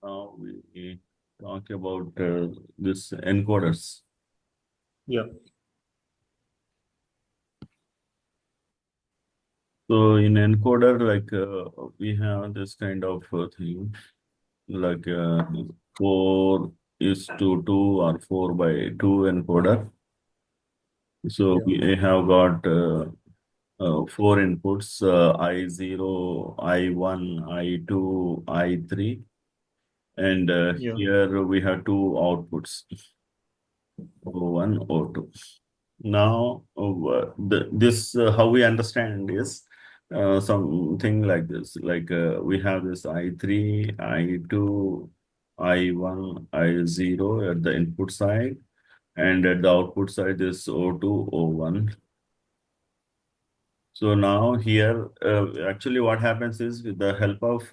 Now we talk about this encoders. Yeah. So in encoder, like we have this kind of thing, like 4:2 or 4:2 encoder. So Yeah. we have got four inputs: I0, I1, I2, I3, and Yeah. here we have two outputs. O1, O2. Now, this how we understand is something like this. Like we have this I3, I2, I1, I0 at the input side, and at the output side is O2, O1. So now here, actually what happens is with the help of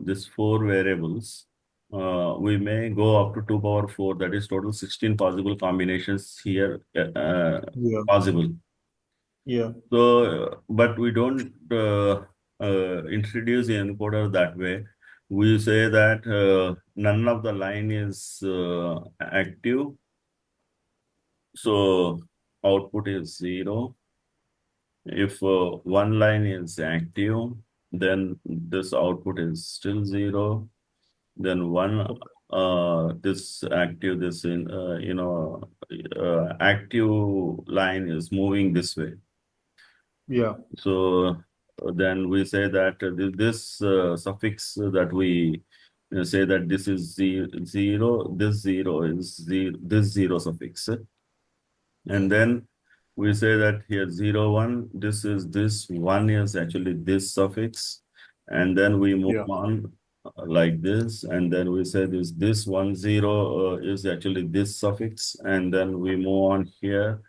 this four variables, we may go up to 2 power 4, that is total 16 possible combinations here Yeah. possible. Yeah. So, but we don't introduce the encoder that way. We say that none of the line is active, so output is 0. If one line is active, then this output is still 0. Then one Okay. this active this in active line is moving this way. Yeah. So then we say that this suffix that we say that this is zero, this zero is this zero suffix. And then we say that here 0, 1, this 1 is actually this suffix. And then we move Yeah. on like this. And then we say this 1, 0 is actually this suffix. And then we move on here.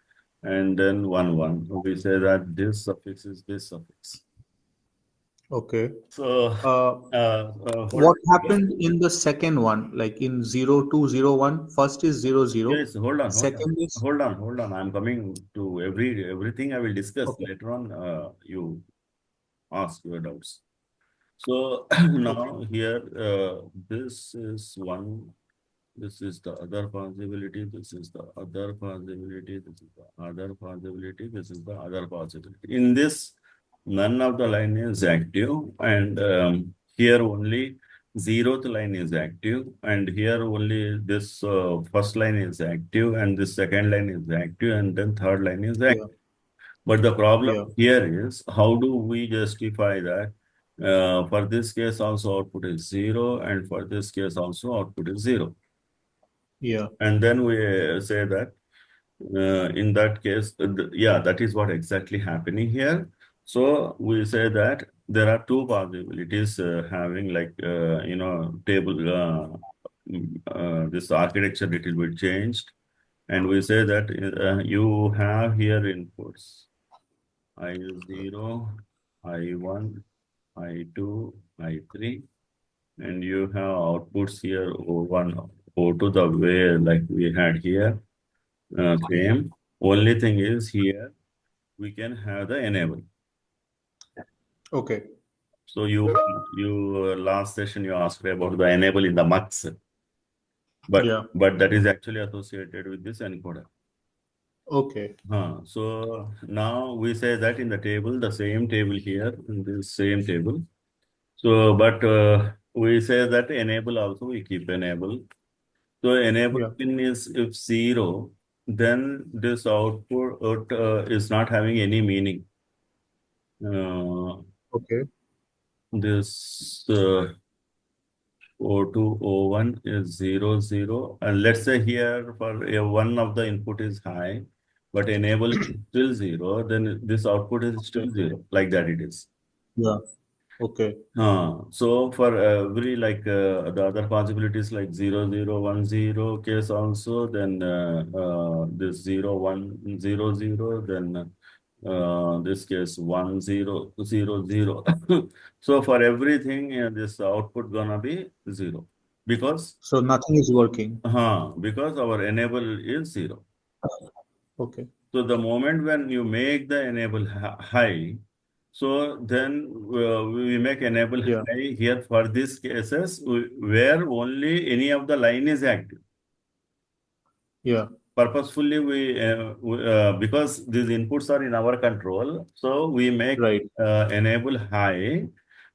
And then 1, 1. We say that this suffix is this suffix. Okay. So, Uh, hold what on. happened in the second one? Like in 0201, first is 00, Yes, hold on, hold on, second is hold on, hold on. I'm coming to everything I will discuss okay. later on. You ask your doubts. So Okay. now here, this is one, this is the other possibility, this is the other possibility, this is the other possibility, this is the other possibility. In this, none of the line is active, and here only zeroth line is active, and here only this first line is active, and this second line is active, and then third line is active. Yeah. But the problem Yeah. here is how do we justify that for this case also output is 0 and for this case also output is 0. Yeah. And then we say that in that case, yeah, that is what exactly happening here. So we say that there are two possibilities having like, table, this architecture little bit changed. And we say that you have here inputs. I0, I1, I2, I3, and you have outputs here O1, O2 the way like we had here, same. Only thing is here we can have the enable. Okay. So you last session you asked about the enable in the mux, but Yeah. that is actually associated with this encoder. Okay. So now we say that in the table, the same table here, in this same table. So, but we say that enable also we keep enable. So enable Yeah. pin is if 0, then this output is not having any meaning. Uh, Okay. this O2, O1 is 0, 0. And let's say here for one of the input is high, but enable is still 0, then this output is Okay. still 0, like that it is. Yeah. Okay. So for every like the other possibilities like 0, 0, 1, 0 case also, then this 0, 1, 0, 0, then this case 1, 0, 0, 0. So for everything, this output gonna be 0 because So nothing is working. because our enable is 0. Okay. So the moment when you make the enable high, So then we make enable Yeah. high here for these cases where only any of the line is active. Yeah. Purposefully because these inputs are in our control, so we make Right. enable high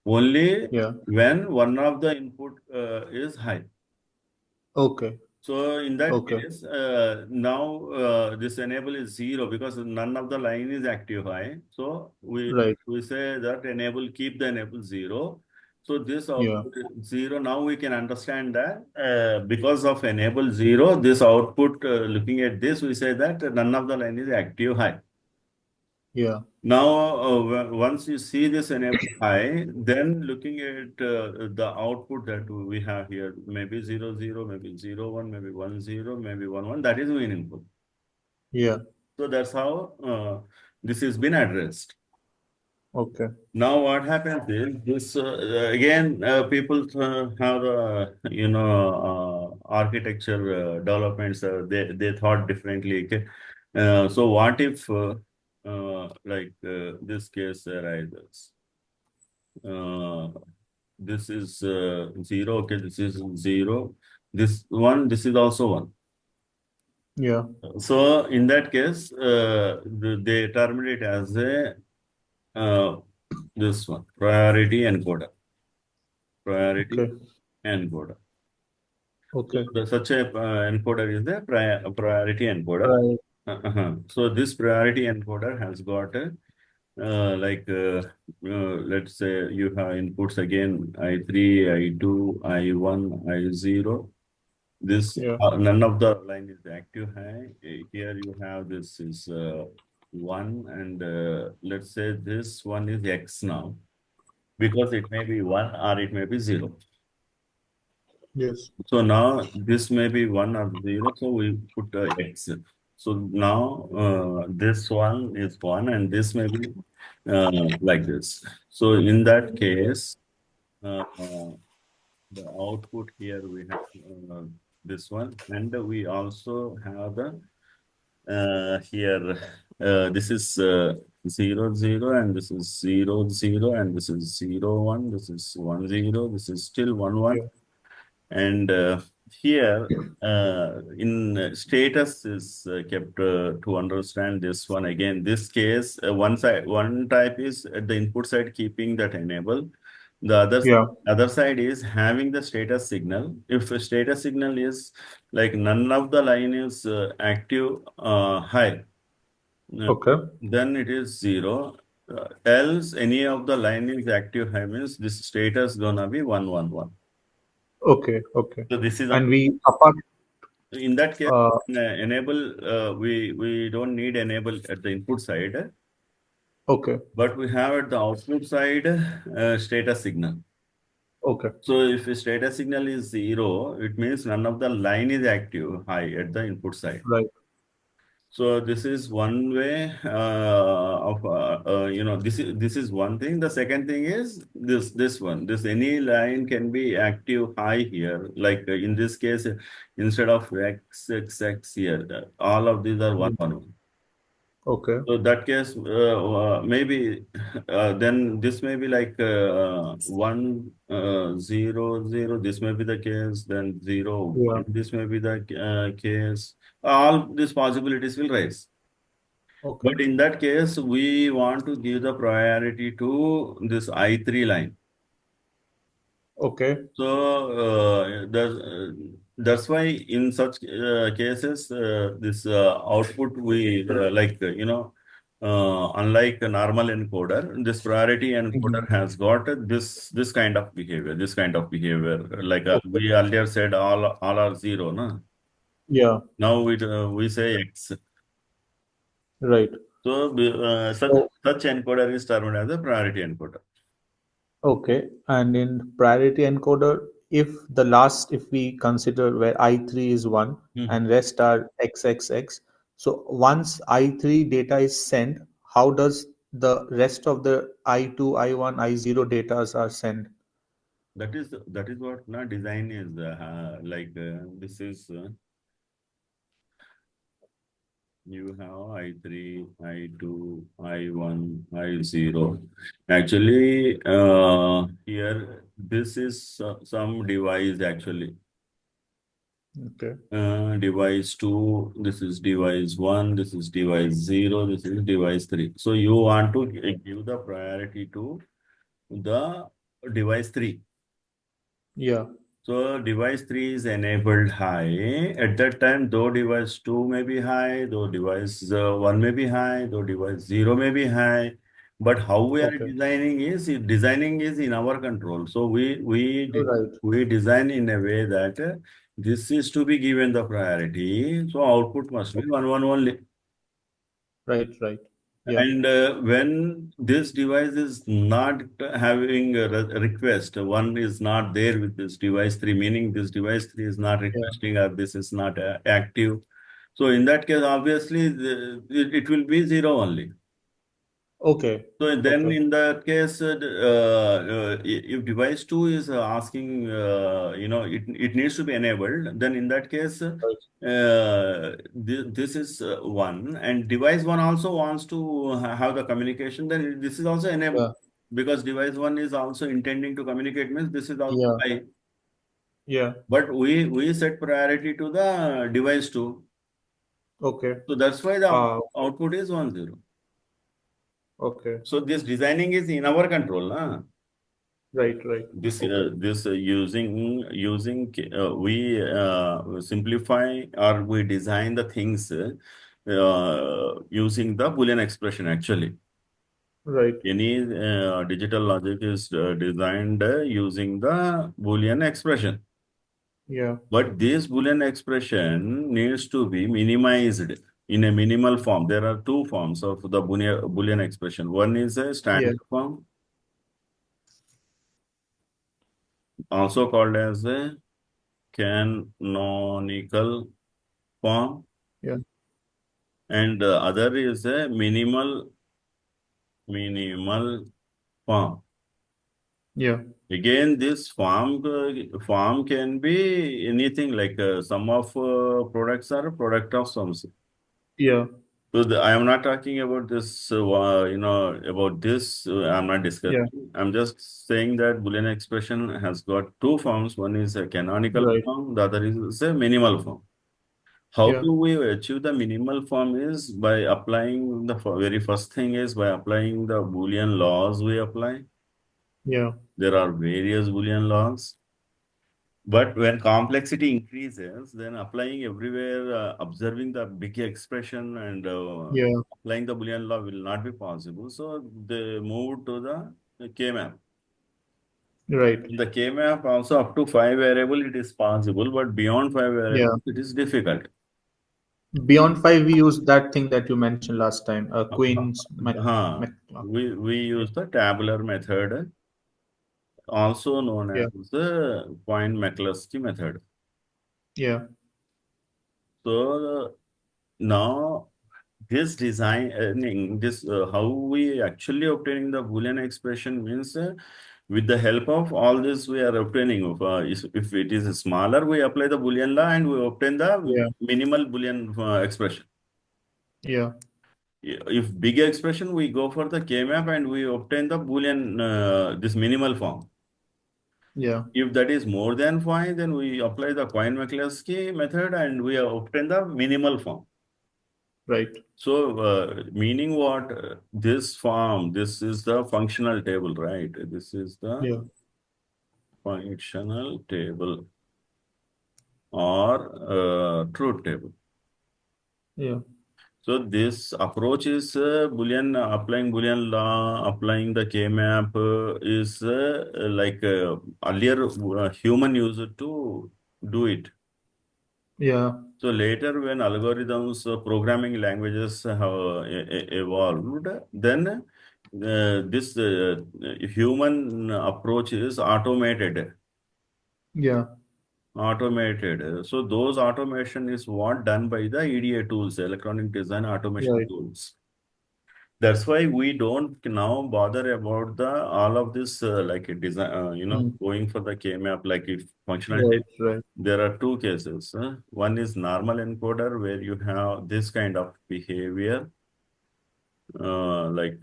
only Yeah. when one of the input is high. Okay. So in that Okay. case, now this enable is zero because none of the line is active high. So Right. we say that enable, keep the enable zero. So this Yeah. output is zero. Now we can understand that because of enable zero, this output, looking at this, we say that none of the line is active high. Yeah. Now, once you see this enable high, then looking at the output that we have here, maybe 0, 0, maybe 0, 1, maybe 1, 0, maybe 1, 1, that is meaningful. Yeah. So that's how this has been addressed. Okay. Now, what happens is this again, people have architecture developments. They thought differently. Okay? So, what if this case arises? Uh, this is 0. Okay, this is 0. This one, this is also 1. Yeah. So, in that case, they terminate it as a this one priority encoder. Priority Okay. encoder. So Okay. such a encoder is the priority encoder. Right. So this priority encoder has got a let's say you have inputs again I3, I2, I1, I0. This Yeah. none of the line is active high. Here you have this is 1 and let's say this one is X now because it may be 1 or it may be 0. Yes. So now this may be 1 or 0, so we put X. So now this one is 1 and this may be like this. So in that case, the output here we have this one and we also have the here this is 0, 0 and this is 0, 0 and this is 0, 1, this is 1, 0, this is still 1, 1. Yeah. And here, in status is kept to understand this one again. This case, one type is at the input side keeping that enable. The Yeah. other side is having the status signal. If a status signal is like none of the line is active high, uh, Okay. then it is 0. Else any of the line is active high means this status gonna be 1, 1, 1. Okay. Okay. So this is And we apart. in that case, Uh. enable, we don't need enable at the input side, Okay. but we have at the output side status signal. Okay. So if a status signal is 0, it means none of the line is active high at the input side. Right. So this is one way of this is one thing. The second thing is this one. This any line can be active high here. Like in this case, instead of x x x here, all of these are one Yeah. on one. Okay. So that case maybe then this may be like 1 0 0. This may be the case. Then 0 Yeah. 1. This may be the case. All these possibilities will rise. Okay. But in that case, we want to give the priority to this I3 line. Okay. So that's why in such cases, this output we unlike a normal encoder, this priority Mhm. encoder has got this kind of behavior, this kind of behavior. Like Okay. we earlier said, all are 0, no? Yeah. Now we say X. Right. So So such encoder is termed as a priority encoder. okay. And in priority encoder, if we consider where I3 is 1 Mhm. and rest are XXX, so once I3 data is sent, how does the rest of the I2, I1, I0 data are sent? That is what na design is this is You have I3, I2, I1, I0. Actually, here, this is some device actually. Okay. Device 2, this is device 1, this is device 0, this is device 3. So you want to give the priority to the device 3. Yeah. So device 3 is enabled high. At that time, though device 2 may be high, though device 1 may be high, though device 0 may be high. But how we are Okay. designing is in our control. So Right. we design in a way that this is to be given the priority. So output must be 1 1 only. Right. Right. Yeah. And when this device is not having a request, one is not there with this device 3, meaning this device 3 is not Yeah. requesting or this is not active. So in that case, obviously, it will be 0 only. Okay. So then Okay. in that case, if device 2 is asking, it needs to be enabled, then in that case, Right. this is 1 and device 1 also wants to have the communication, then this is also enabled Yeah. because device 1 is also intending to communicate means this is also Yeah. high. Yeah. But we set priority to the device 2. Okay. So that's why the Okay. output is 1 0. Okay. So this designing is in our control. Huh? Right. Right. Okay. Using we simplify or we design the things using the Boolean expression actually. Right. Any digital logic is designed using the Boolean expression. Yeah. But this Boolean expression needs to be minimized in a minimal form. There are two forms of the Boolean expression. One is a Yeah. standard form, also called as a canonical form, Yeah. and the other is a minimal form. Yeah. Again, this form can be anything like sum of products or product of sums. Yeah. So I am not talking about this, about this. I'm not Yeah. discussing. I'm just saying that Boolean expression has got two forms. One is a canonical Right. form. The other is a minimal form. How Yeah. do we achieve the minimal form is by applying the very first thing is by applying the Boolean laws we apply. Yeah. There are various Boolean laws. But when complexity increases, then applying everywhere, observing the big expression and Yeah. applying the Boolean law will not be possible. So they move to the K-map. Right. In the K-map also up to 5 variable it is possible, but beyond 5 variables Yeah. it is difficult. Beyond five, we use that thing that you mentioned last time, Uh, Queen's huh. Mc. We Yeah. use the tabular method, also known Yeah. as the Coin-McCluskey method. Yeah. So now this designing, this how we actually obtaining the Boolean expression means with the help of all this we are obtaining. If it is smaller, we apply the Boolean law and we obtain the Yeah. minimal Boolean expression. Yeah. If big expression, we go for the K-map and we obtain the Boolean, this minimal form. Yeah. If that is more than 5, then we apply the Coin-McCluskey method and we obtain the minimal form. Right. So, meaning what? This form, this is the functional table, right? This is the Yeah. functional table or truth table. Yeah. So this approach is Boolean, applying Boolean law, applying the K-map is like earlier human used to do it. Yeah. So later when algorithms, programming languages have evolved, then this human approach is automated. Yeah. Automated. So those automation is what done by the EDA tools, electronic design automation Right. tools. That's why we don't now bother about the all of this like a design, Mm. going for the K-map like if functionality. Right, right. There are two cases. One is normal encoder where you have this kind of behavior, like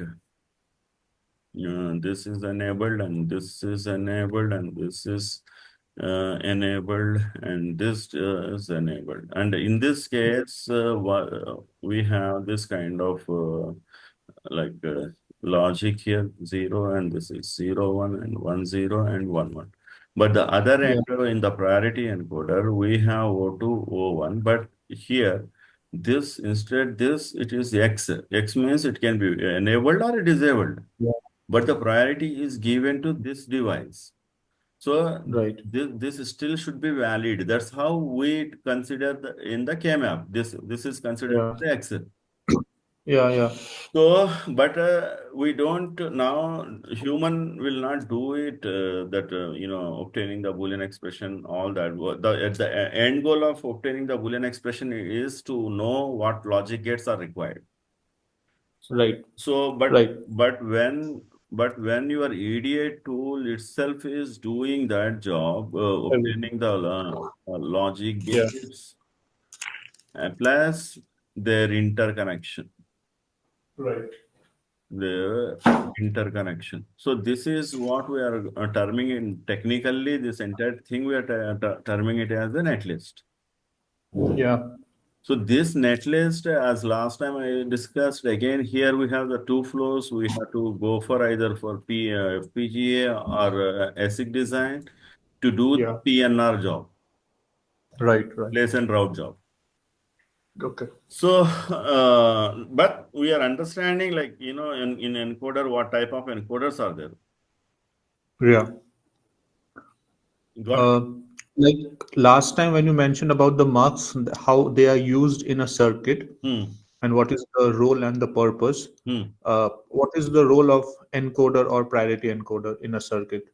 this is enabled and this is enabled and this is enabled and this is enabled. And in this case, we have this kind of like logic here, 0 and this is 0, 1 and 1, 0 and 1, 1. But the other Yeah, end in the priority encoder, we have O2, O1, but here this instead this it is X. X means it can be enabled or disabled, yeah. but the priority is given to this device. So Right. this still should be valid. That's how we consider in the KMAP. This is considered Yeah, the X. yeah, yeah. So, but we don't now, human will not do it that, obtaining the Boolean expression, all that. The end goal of obtaining the Boolean expression is to know what logic gates are required. Right, So, but right. but when but when your EDA tool itself is doing that job, Everything. obtaining the logic Yeah, gates, plus their interconnection. right. The interconnection. So this is what we are terming in technically this entire thing we are terming it as a netlist. Yeah, So this netlist, as last time I discussed, again here we have the two flows. We have to go for either for FPGA or ASIC design to do yeah. PNR job, Right, right. place and route job. Okay. So, but we are understanding like, in encoder, what type of encoders are there? Yeah. Got Uh, like last time when you mentioned about the marks, how they are used in a circuit, Hmm. and what is the role and the purpose. Hmm. What is the role of encoder or priority encoder in a circuit?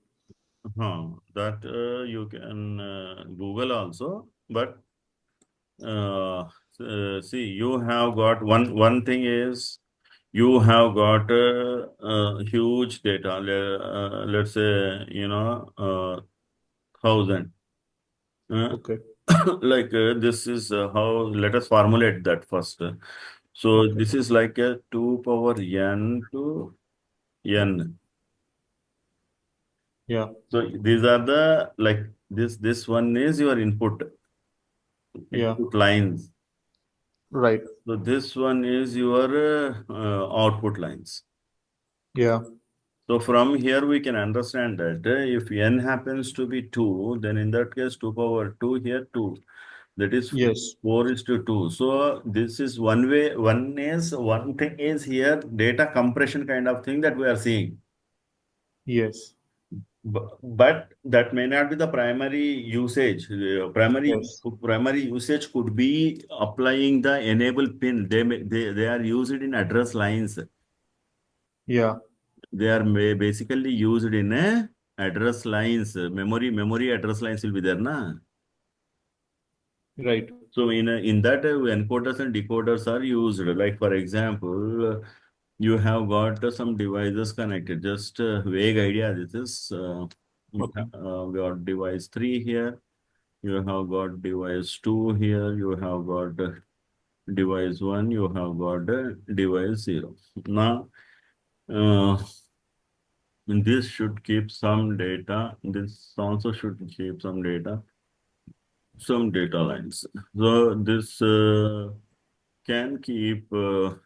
That you can Google also, but uh, see, you have got one thing is you have got huge data. Let's say 1,000. Uh, Okay, like this is how. Let us formulate that first. So okay. this is like a 2 power n to n. Yeah, So these are the like this one is your yeah. input lines. Right. So this one is your output lines. Yeah. So from here we can understand that if n happens to be 2, then in that case 2 power 2 here 2. That is Yes. 4 is to 2. So this is one way. One thing is here data compression kind of thing that we are seeing. Yes. But that may not be the primary usage. Yes. Primary usage could be applying the enable pin. They are used in address lines. Yeah. They are basically used in address lines. Memory address lines will be there, na? Right. So in that encoders and decoders are used. Like for example, you have got some devices connected. Just vague idea. This is Okay. we got device 3 here. You have got device 2 here. You have got device 1. You have got device 0. Now, uh, this should keep some data. This also should keep some data lines. So this can keep data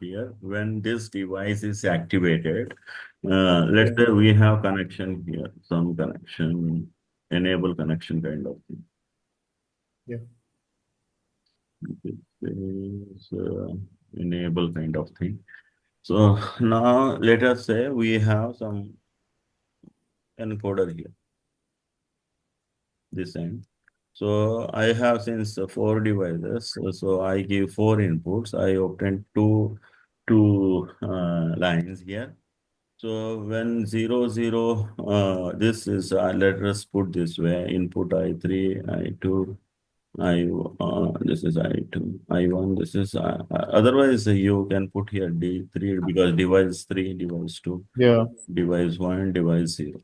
here when this device is activated. Let's Yeah. say we have connection here, some connection, enable connection kind of thing. Yeah. This is enable kind of thing. So now let us say we have some encoder here, this end. So I have since four devices, so I give four inputs. I obtain two lines here. So when 0, 0, this is let us put this way: input I3, I2, This is I2, I1, this is otherwise you can put here D3 because device 3, device 2, Yeah. device 1, device 0.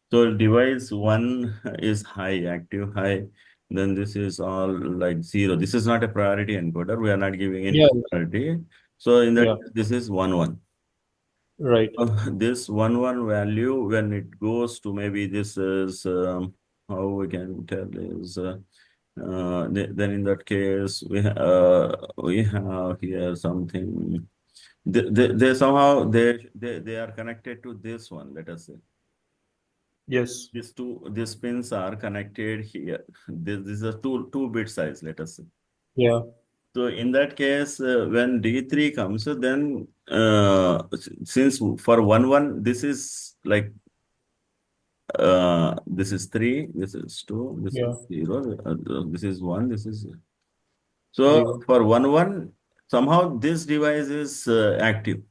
So device 1 is high, active high, then this is all like 0. This is not a priority encoder. We are not giving any Yeah. priority. So in that, Yeah. this is 1, 1. Right. This 1, 1 value, when it goes to maybe this is, how we can tell is, then in that case, we have here something. They somehow they are connected to this one, let us say. Yes. These pins are connected here. This is a two bit size, let us say. Yeah. So in that case, when D3 comes, then since for 1, 1, this is like this is 3, this is 2, this is Yeah. 0, this is 1, this is so Zero. for 1, 1, somehow this device is active.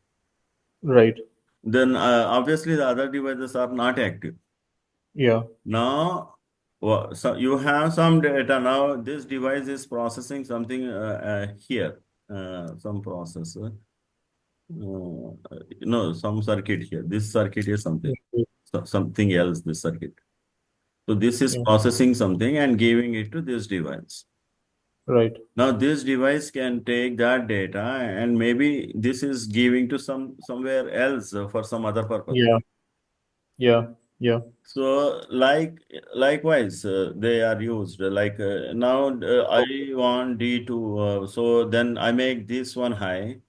Right. Then obviously the other devices are not active. Yeah. Now, so you have some data. Now this device is processing something here, some processor. No, some circuit here. This circuit is something, Okay. something else. This circuit. So this is Yeah. processing something and giving it to this device. Right. Now this device can take that data and maybe this is giving to somewhere else for some other purpose. Yeah. Yeah. Yeah. So likewise, they are used. Like now, I Okay. want D2. So then I make this one high.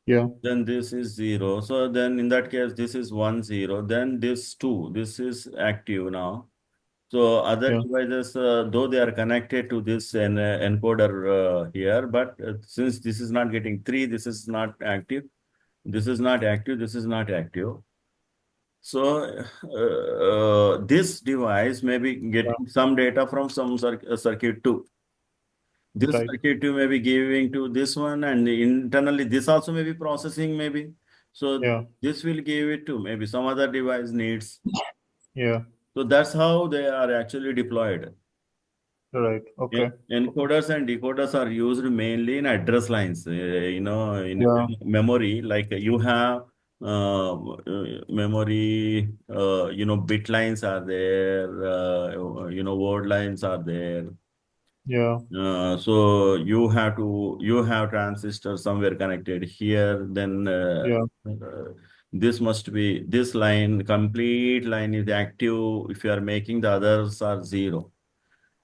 Yeah. Then this is 0. So then in that case, this is 1, 0. Then this 2. This is active now. So other Yeah. devices, though they are connected to this encoder here, but since this is not getting 3, this is not active. This is not active. This is not active. So this device may be Yeah. getting some data from some circuit too. This Right. circuit you may be giving to this one, and internally this also may be processing maybe. So Yeah. this will give it to maybe some other device needs. Yeah. So that's how they are actually deployed. Right. Okay. Okay. Encoders and decoders are used mainly in address lines. In Yeah. memory, like you have memory, bit lines are there, word lines are there. Yeah. So you have transistor somewhere connected here. Then Yeah. this must be this line, complete line is active. If you are making the others are 0.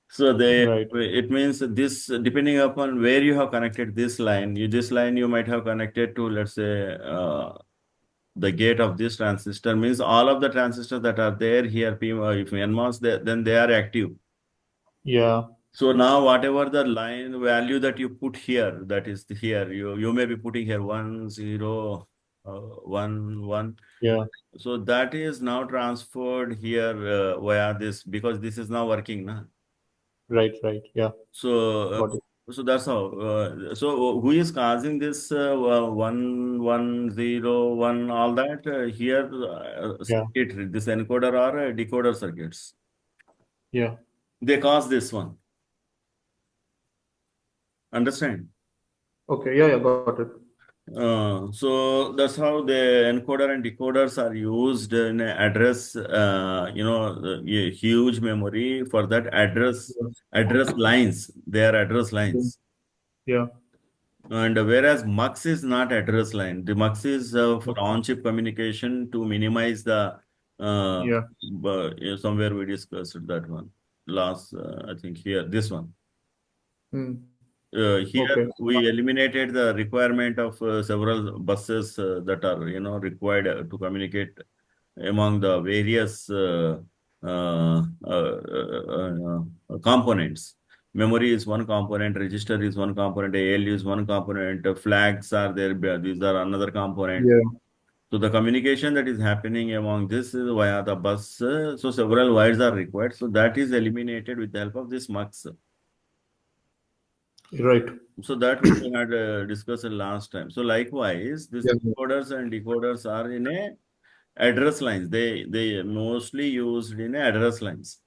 So Right. it means this depending upon where you have connected this line, this line you might have connected to, let's say, the gate of this transistor means all of the transistors that are there here, if NMOS, then they are active. Yeah. So now whatever the line value that you put here, that is here, you may be putting here 1, 0, 1, 1. Yeah. So that is now transferred here via this because this is now working, na? Right. Right. Yeah. So, Got it. so that's how. So, who is causing this 1, 1, 0, 1, all that? Here, Yeah. circuitry, this encoder or decoder circuits. Yeah. They cause this one. Understand? Okay. Yeah. Yeah. Got it. So that's how the encoder and decoders are used in a address, a huge memory for that Yeah. address lines. They are address Yeah. lines. Yeah. And whereas MUX is not address line, the MUX is for Okay. on-chip communication to minimize the Yeah. somewhere we discussed that one last. I think here this one. Hmm. Here Okay. we eliminated the requirement of several buses that are required to communicate among the various components. Memory is one component, register is one component, ALU is one component, flags are there, these are another component. Yeah. So the communication that is happening among this is via the bus. So several wires are required. So that is eliminated with the help of this MUX. Right. So that we had discussed last time. So likewise, these Yeah. encoders and decoders are in a address lines. They mostly used in a address lines.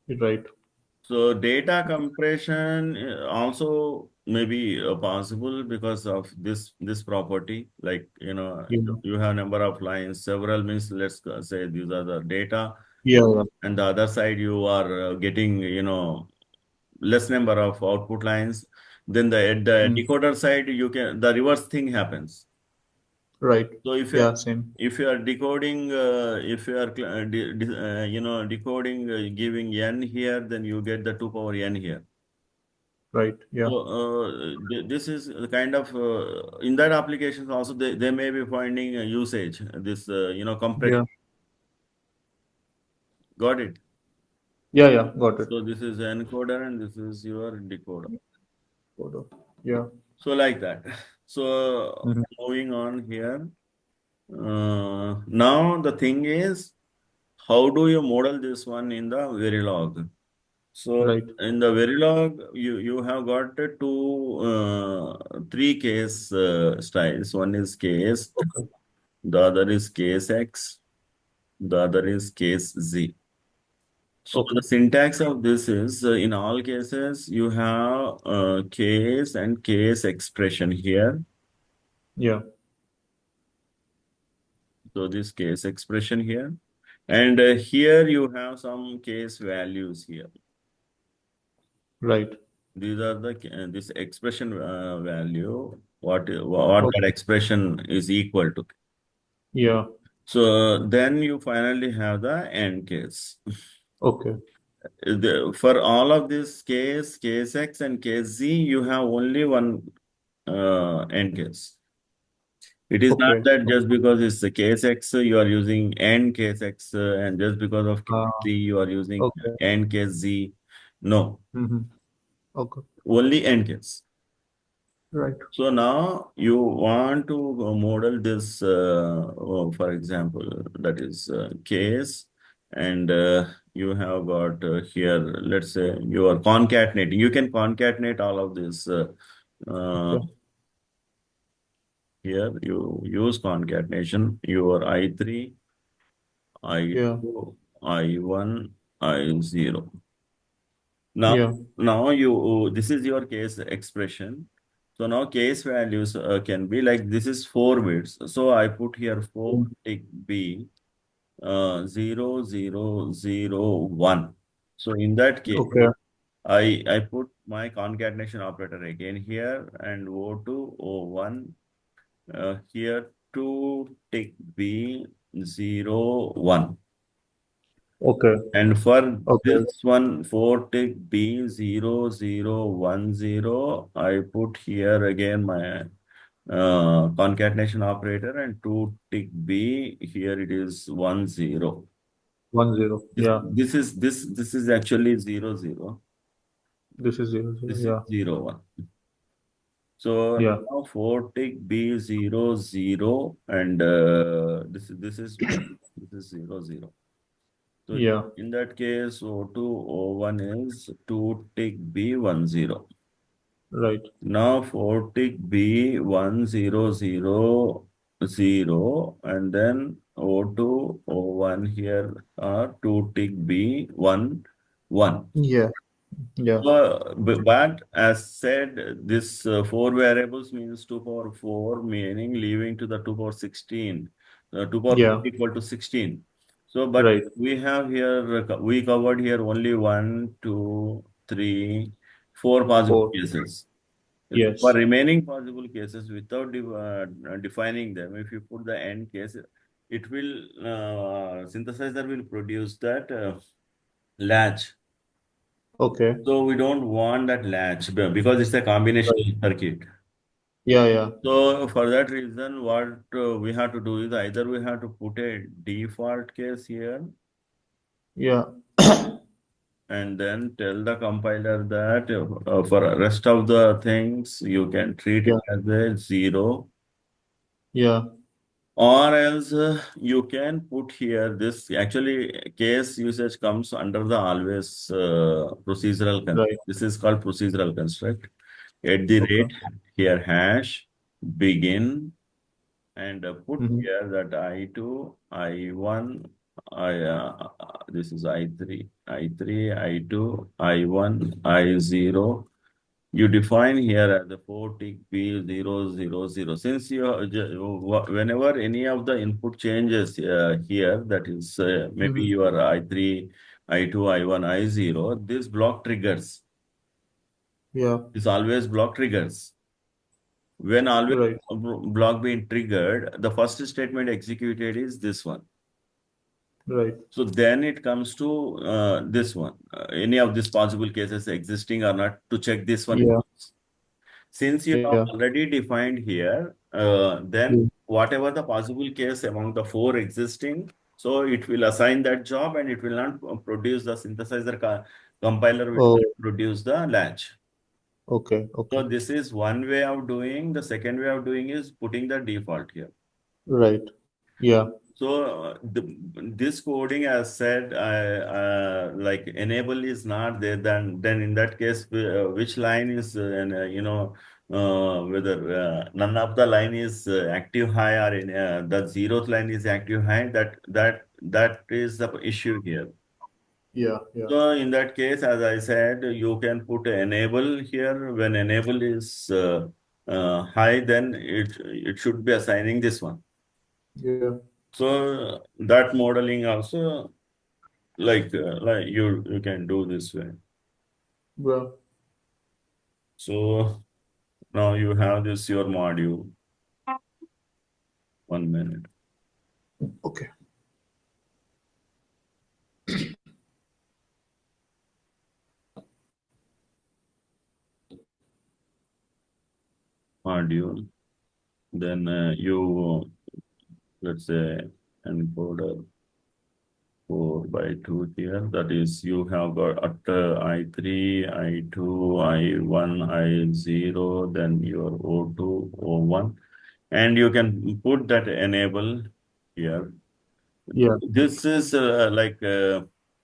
Right. So data compression also may be possible because of this property. Like, Yeah. you have number of lines, several means, let's say these are the data, Yeah. Yeah. and the other side you are getting, less number of output lines. Then at the Mm. decoder side, the reverse thing happens. Right. So Yeah. Same. if you are decoding, if you are decoding, giving n here, then you get the 2 power n here. Right. So Yeah. this is the kind of in that applications also they may be finding usage this compression. Yeah. Got it? Yeah. Yeah. Got it. So this is encoder and this is your decoder. Photo. Yeah. So like that. So Mhm. moving on here. Now the thing is, how do you model this one in the Verilog? So Right. in the Verilog, you have got three case styles. One is case, Okay. the other is case X, the other is case Z. So Okay. the syntax of this is in all cases you have case and case expression here. Yeah. So this case expression here. And here you have some case values here. Right. These are the this expression value, what that Okay. expression is equal to. Yeah. So then you finally have the end case. Okay. For all of this case X and case Z, you have only one end case. It is not Okay. that just because it's the case X, you are using end case X, and just because of case Uh, Z, you are using okay. end case Z. No, Mm-hmm. Okay. only end case. Right. So now you want to model this, for example, that is case, and you have got here, let's say you are concatenating. You can concatenate all of this. Uh, Okay. Here you use concatenation, your I3, Yeah. I2, I1, I0. Now, Yeah. this is your case expression. So now case values can be like this is 4 bits. So I put here 4 Mm. tick B 0, 0, 0, 1. So in that case, Okay. I put my concatenation operator again here and O2, O1, here 2 tick B 0, 1. Okay. And for Okay. this one, 4 tick B 0, 0, 1, 0, I put here again my concatenation operator and 2 tick B, here it is 1, 0. 10. Yeah. This is actually 0, 0. This is 00. This is Yeah. 0, 1. So Yeah. now 4 tick B 0, 0, and this is 1. This is 0, 0. So Yeah. in that case, O2, O1 is 2 tick B 1, 0. Right. Now 4 tick B 1, 0, 0, 0, and then O2, O1 here are 2 tick B 1, 1. Yeah. Yeah. But as said, this 4 variables means 2 power 4, meaning leaving to the 2 power 16. 2 power 4 Yeah. equal to 16. So, but Right. we have here, we covered here only 1, 2, 3, 4 possible 4. cases. For Yes. remaining possible cases, without defining them, if you put the end case, it will, synthesizer will produce that latch. Okay. So we don't want that latch because it's a combination Right. circuit. Yeah. Yeah. So for that reason, what we have to do is either we have to put a default case here Yeah. and then tell the compiler that for rest of the things, you can treat it Yeah. as a 0, Yeah. or else you can put here this actually case usage comes under the always procedural construct. Right. This is called procedural construct. At the Okay. rate here hash begin and put Mm-hmm. here that I2, I1. This is I3, I2, I1, I0. You define here as the 4 tick P000. Since whenever any of the input changes here, that is maybe Mm-hmm. your I3, I2, I1, I0, this block triggers. Yeah. This always block triggers. When always Right. block being triggered, the first statement executed is this one. Right. So then it comes to this one. Any of these possible cases existing or not to check this one. Yeah. Since you Yeah. have already defined here, then Yeah. whatever the possible case among the four existing, so it will assign that job and it will not produce the synthesizer compiler will Oh, not produce the latch. okay. So Okay. this is one way of doing. The second way of doing is putting the default here. Right. Yeah. So this coding, as said, like enable is not there. Then in that case, which line is and whether none of the line is active high or in, the zeroth line is active high. That is the issue here. Yeah. Yeah. So in that case, as I said, you can put enable here. When enable is high, then it should be assigning this one. Yeah. So that modeling also like you can do this way. Well. So now you have this your module. 1 minute. Okay. Module. Then you let's say encoder 4 by 2 here. That is you have got at I3, I2, I1, I0, then your O2, O1, and you can put that enable here. Yeah. This is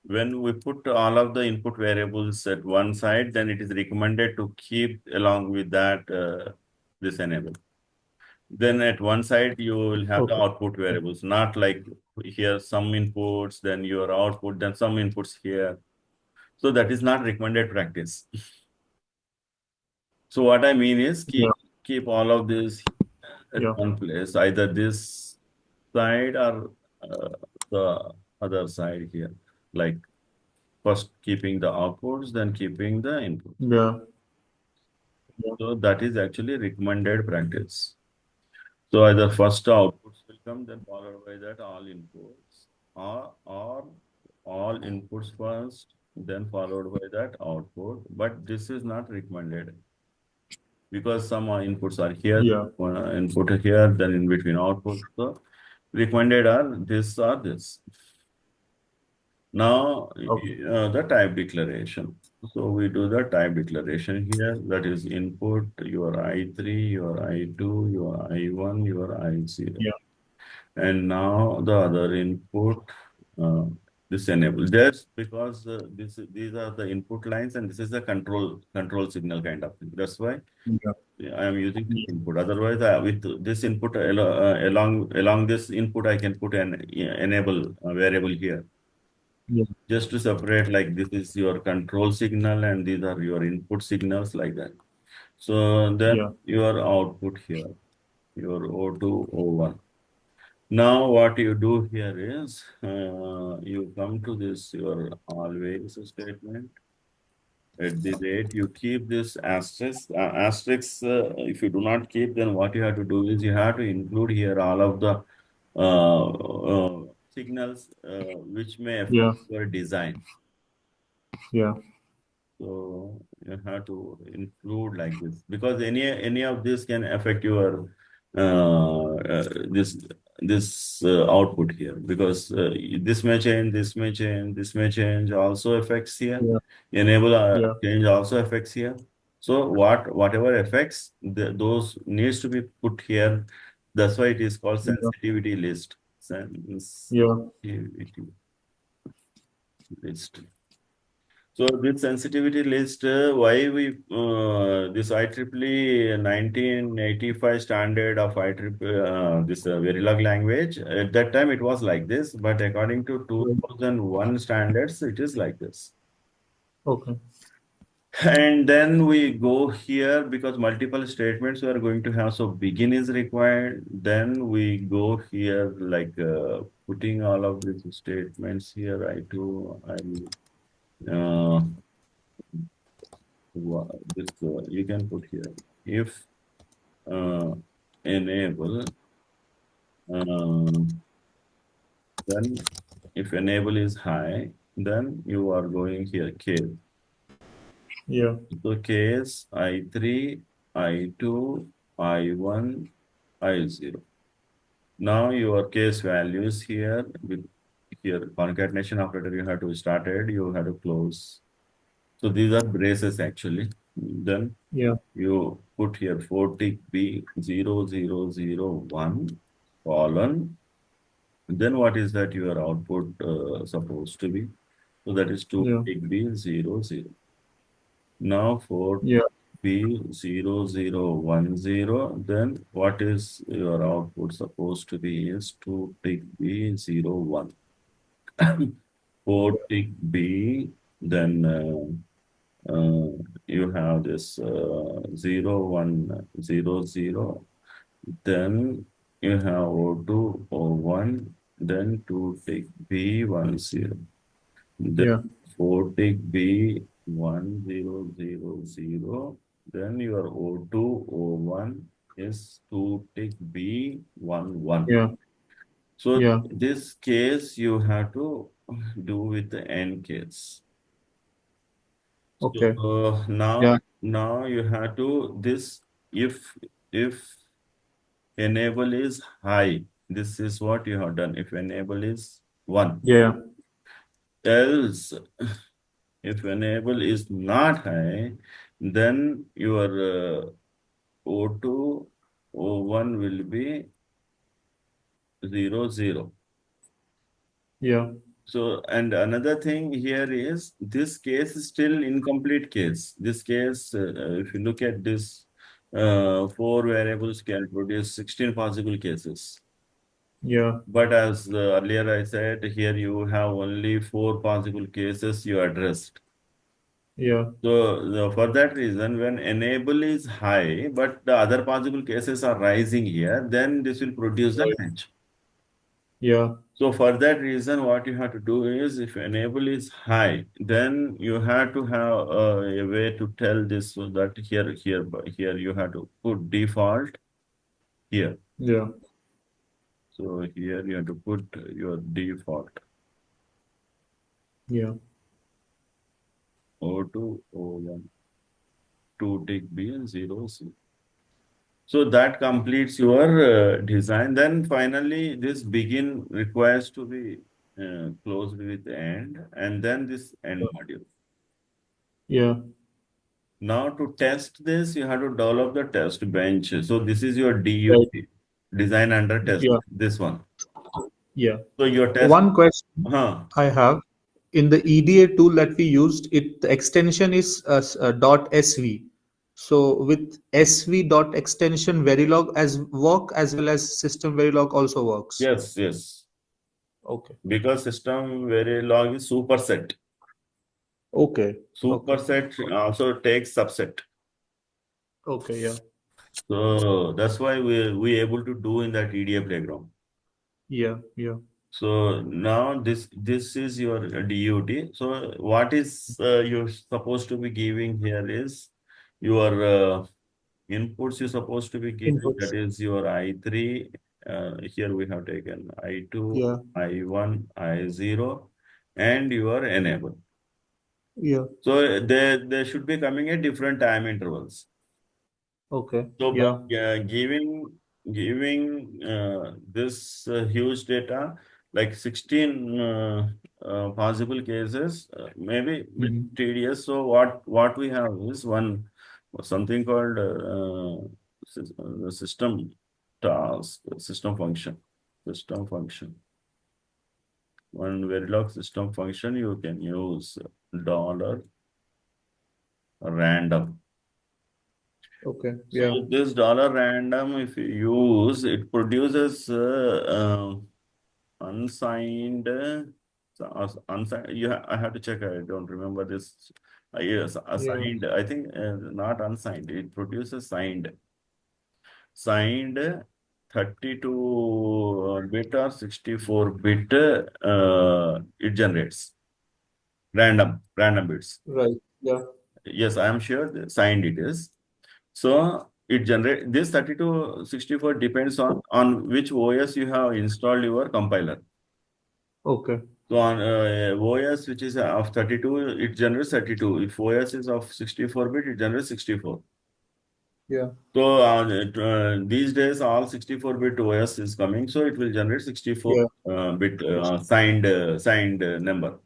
when we put all of the input variables at one side, then it is recommended to keep along with that this enable. Then at one side, you will have the Okay. output variables, not like here some inputs, then your output, then some inputs here. So that is not recommended practice. So what I mean is Yeah. keep all of this at Yeah. one place, either this side or the other side here. Like first keeping the outputs, then keeping the inputs. Yeah. Yeah. So that is actually recommended practice. So either first outputs will come, then followed by that all inputs, or all inputs first, then followed by that output. But this is not recommended because some inputs are here, Yeah. input here, then in between output. So recommended are this or this. Now, Okay. the type declaration. So we do the type declaration here. That is input, your I3, your I2, your I1, your I0. Yeah. And now the other input, uh, this enable. That's because these are the input lines and this is the control signal kind of thing. That's why Yeah. I am using this input. Otherwise, with this input along this input, I can put an enable variable here Yeah. just to separate, like this is your control signal and these are your input signals, like that. So then Yeah. your output here, your O2, O1. Now what you do here is you come to this your always statement. At the rate you keep this asterisk. Asterisk, if you do not keep, then what you have to do is you have to include here all of the signals which may affect Yeah. your design. Yeah. So you have to include like this because any of this can affect your this output here because this may change, this may change, this may change also affects here. Yeah. Enable Yeah. change also affects here. So whatever affects those needs to be put here. That's why it is called Yeah. sensitivity list. Yeah. Sensitivity list. So this sensitivity list, why we this IEEE 1985 standard of IEEE this Verilog language, at that time it was like this, but according to Right. 2001 standards, it is like this. Okay. And then we go here because multiple statements we are going to have. So begin is required. Then we go here like putting all of these statements here. I do. Uh, this you can put here if uh, enable. Then if enable is high, then you are going here case. Yeah. So case I3, I2, I1, I0. Now your case values here with here concatenation operator you have to started, you have to close. So these are braces actually. Then Yeah. you put here 40 B 0001 colon. Then what is that your output supposed to be? So that is 2 Yeah. B 00. Now for Yeah. B0010, then what is your output supposed to be is 2 tick B01. 4 tick B, then you have this 0100, then you have O2, O1, then 2 tick B10. Then Yeah. 4 tick B1000, then your O2, O1 is 2 tick B11. Yeah. So Yeah. this case you have to do with the N case. So Okay. now Yeah. now you have to this if enable is high, this is what you have done. If enable is 1, Yeah. else if enable is not high, then your O2, O1 will be 00. Yeah. So, and another thing here is this case is still incomplete case. This case, if you look at this, 4 variables can produce 16 possible cases. Yeah. But as earlier I said, here you have only 4 possible cases you addressed. Yeah. So for that reason, when enable is high, but the other possible cases are rising here, then this will produce the Right. match. Yeah. So for that reason, what you have to do is if enable is high, then you have to have a way to tell this so that here you have to put default here. Yeah. So here you have to put your default Yeah. O2, O1, 2 tick B and 0 C. So that completes your design. Then finally, this begin requires to be closed with end, and then this end module. Yeah. Now to test this, you have to develop the test bench. So this is your Right. DUT, design under test, Yeah. this one. Yeah. So your test, One question huh? I have, in the EDA tool that we used, it the extension is .sv. So with sv dot extension, Verilog as work as well as system Verilog also works. Yes, yes. Okay. Because system Verilog is superset. Okay. Okay. Superset also takes subset. Okay. Yeah. So that's why we able to do in that EDA playground. Yeah. Yeah. So now this is your DUT. So what is you're supposed to be giving here is your inputs you're supposed to be giving. Inputs. That is your I3. Here we have taken I2, Yeah. I1, I0, and your enable. Yeah. So they should be coming at different time intervals. Okay. So by Yeah. giving this huge data, like 16 possible cases, maybe bit Hmm. tedious. So what we have is one something called the system task, system function. One Verilog system function you can use. dollar random. Okay. So Yeah. this dollar random, if you use, it produces unsigned, unsigned. I have to check. I don't remember this. Yes, Yeah. assigned. I think not unsigned. It produces signed. Signed 32 bit or 64 bit. It generates random bits. Right. Yeah. Yes, I am sure signed it is. So it generate this 3264 depends on which OS you have installed your compiler. Okay. So on OS which is of 32, it generates 32. If OS is of 64-bit, it generates 64. Yeah. So these days all 64-bit OS is coming, so it will generate 64 Yeah. bit Yes. signed number.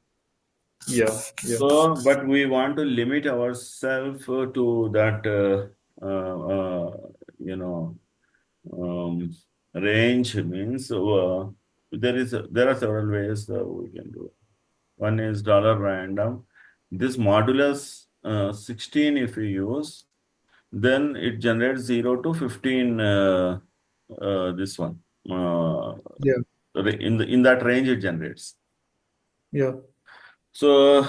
Yeah. Yeah. So, but we want to limit ourselves to that, you know, um, range means there are several ways we can do. One is dollar random. This modulus 16 if you use, then it generates 0 to 15. This one Yeah. in that range it generates. Yeah. So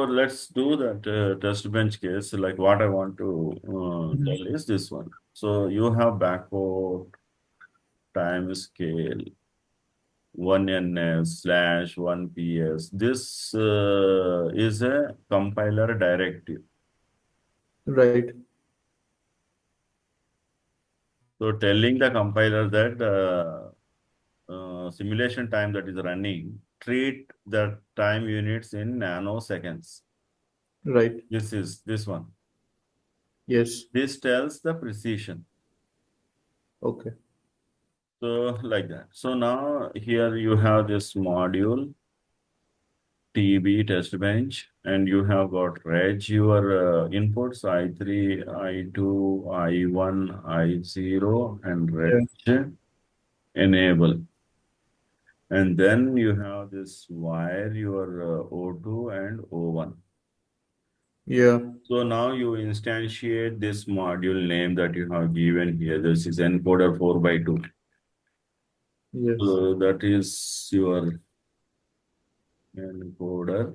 let's do that test bench case. Like what I want to Mhm. tell is this one. So you have backport time scale 1NS slash 1PS. This is a compiler directive. Right. So telling the compiler that simulation time that is running, treat the time units in nanoseconds. Right. This is this one. Yes. This tells the precision. Okay. So like that. So now here you have this module TB test bench and you have got reg your inputs I3, I2, I1, I0 and Yeah. reg enable. And then you have this wire your O2 and O1. Yeah. So now you instantiate this module name that you have given here. This is encoder 4 by 2. Yes. So that is your encoder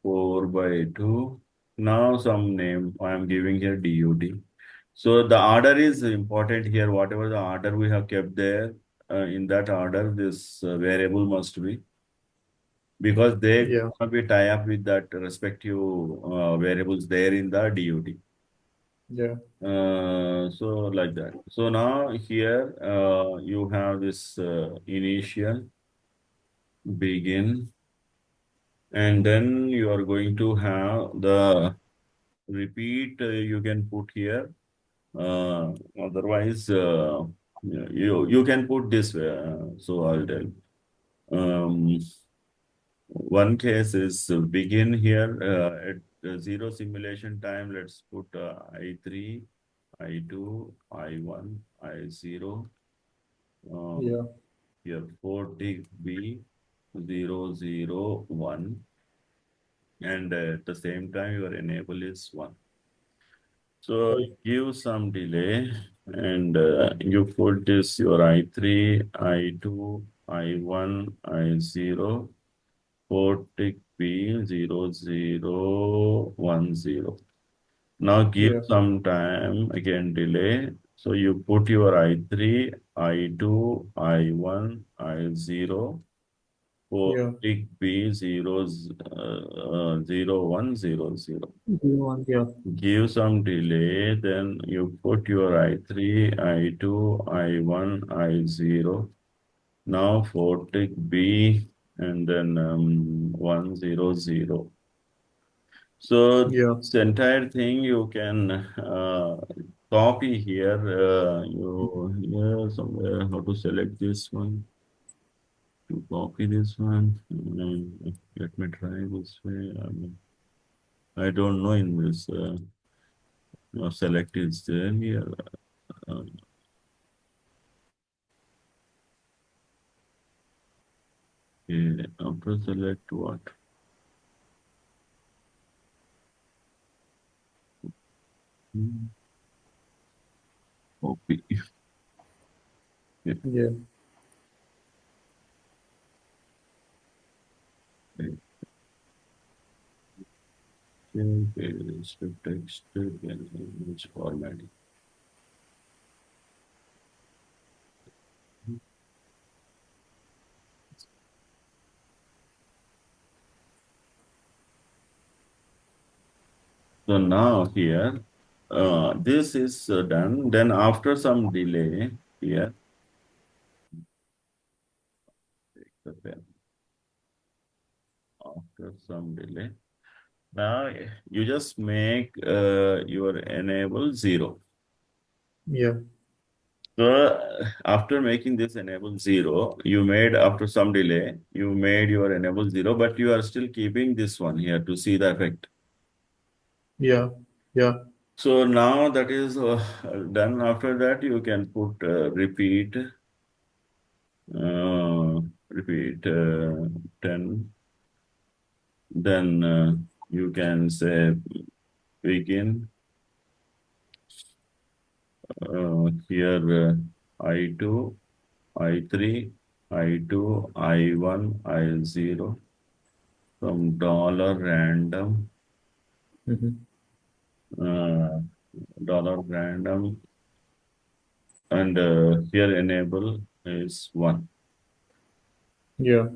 4 by 2. Now some name I am giving here DUT. So the order is important here. Whatever the order we have kept there, in that order, this variable must be because they Yeah. gonna be tie up with that respective variables there in the DUT. Yeah. So like that. So now here you have this initial, begin, and then you are going to have the repeat you can put here. Otherwise, you can put this way. So I'll tell. Um, One case is begin here at zero simulation time. Let's put I3, I2, I1, I0. Um, Yeah. Here 40 B 001, and at the same time your enable is 1. So Right. give some delay and you put this your I3, I2, I1, I0, port tick P 0010. Now give Yeah. some time again delay. So you put your I3, I2, I1, I0, port Yeah. tick P 0100. Yeah. Give some delay, then you put your I3, I2, I1, I0. Now for tick B and then 100. So Yeah. this entire thing you can copy here. Here somewhere how to select this one. To copy this one. Let me try this way. I don't know in this select is there here. Uh, Okay, after select what? OP. Yeah. Yeah. Script text, image formatting. So now here, this is done. Then after some delay here, take the pen. After some delay, now you just make your enable 0. Yeah. So after making this enable 0, you made after some delay, you made your enable 0, but you are still keeping this one here to see the effect. Yeah. Yeah. So now that is done. After that, you can put uh, repeat 10. Then you can say begin here I2, I3, I2, I1, I0 from dollar random, Hmm. uh, dollar random, and here enable is 1, Yeah.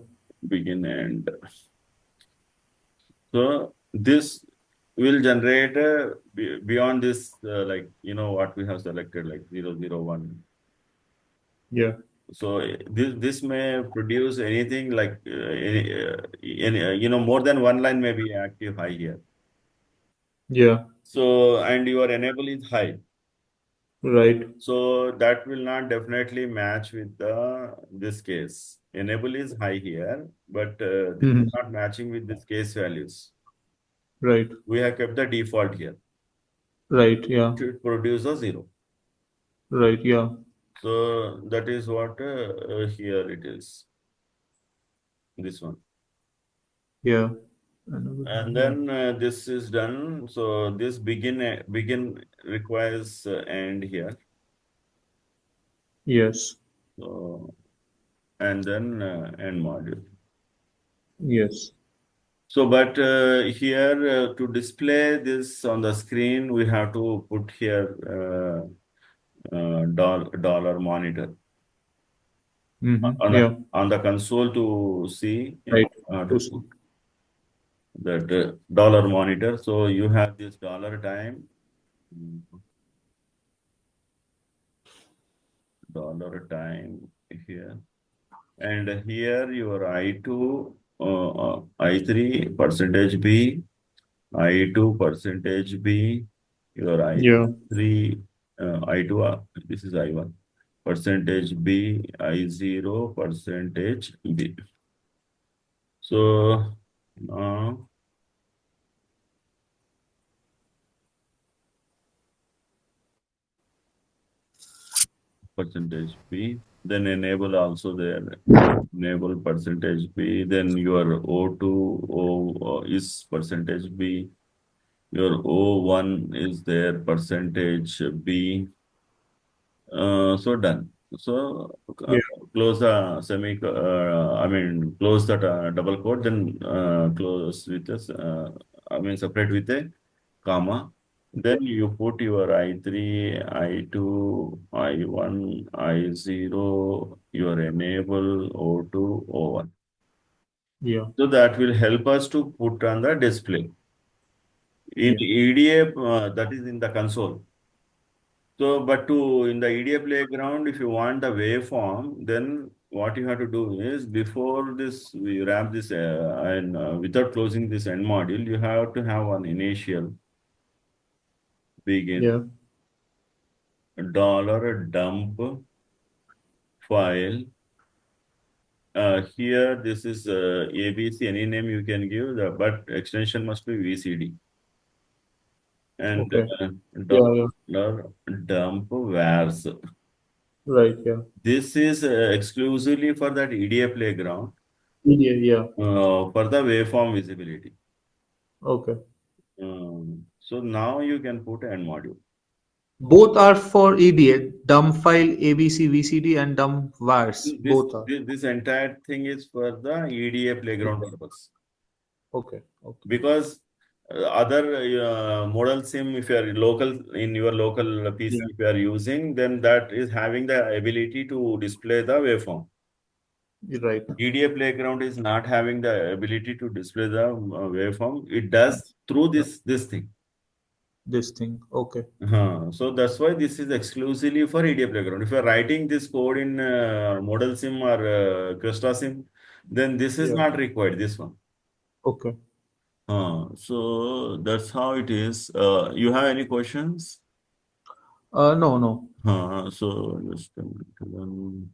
begin and. So this will generate beyond this, like, what we have selected, like 0, 0, 1. Yeah. So this may produce anything like more than one line may be active high here. Yeah. So and your enable is high. Right. So that will not definitely match with the this case. Enable is high here, but this is Hmm. not matching with this case values. Right. We have kept the default here. Right. Yeah. Should produce a 0. Right. Yeah. So that is what here it is. This one. Yeah. And Yeah. then this is done. So this begin requires end here. Yes. So and then end module. Yes. So but here to display this on the screen, we have to put here dollar monitor Yeah. on the console to see. Right. To To see. put that dollar monitor. So you have this dollar time. mm, $time here. And here your I2, I3 percentage B, I2 percentage B, your Yeah. I3, I2, this is I1, percentage B, I0 percentage B. So now percentage B, then enable also there. Enable percentage B, then your O2 is percentage B, your O1 is there percentage B. So done. So Yeah. close the close that double quote, then close with this, separate with a comma. Then you put your I3, I2, I1, I0, your enable O2, O1. Yeah. So that will help us to put on the display. In Yeah. EDA, that is in the console. So, but in the EDA playground, if you want the waveform, then what you have to do is before this, we wrap this and without closing this end module, you have to have an initial begin Yeah. dollar dump file. Here, this is ABC, any name you can give, but extension must be VCD. And Okay. Yeah. Yeah. dollar dump vars. Right. Yeah. This is exclusively for that EDA playground Yeah. Yeah. for the waveform visibility. Okay. So now you can put end module. Both are for EDA, dump file, ABC, VCD, and dump wires. This, Both are. this entire thing is for the EDA playground purpose. Okay. Okay. Because other model sim, if you are local in your local PC, Yeah. if you are using, then that is having the ability to display the waveform. You're right. EDA playground is not having the ability to display the waveform. It does through this thing. This thing. Okay. So that's why this is exclusively for EDA playground. If you are writing this code in model sim or Cresta sim, then this is Yeah. not required. This one. Okay. So that's how it is. You have any questions? No, no. So just a minute.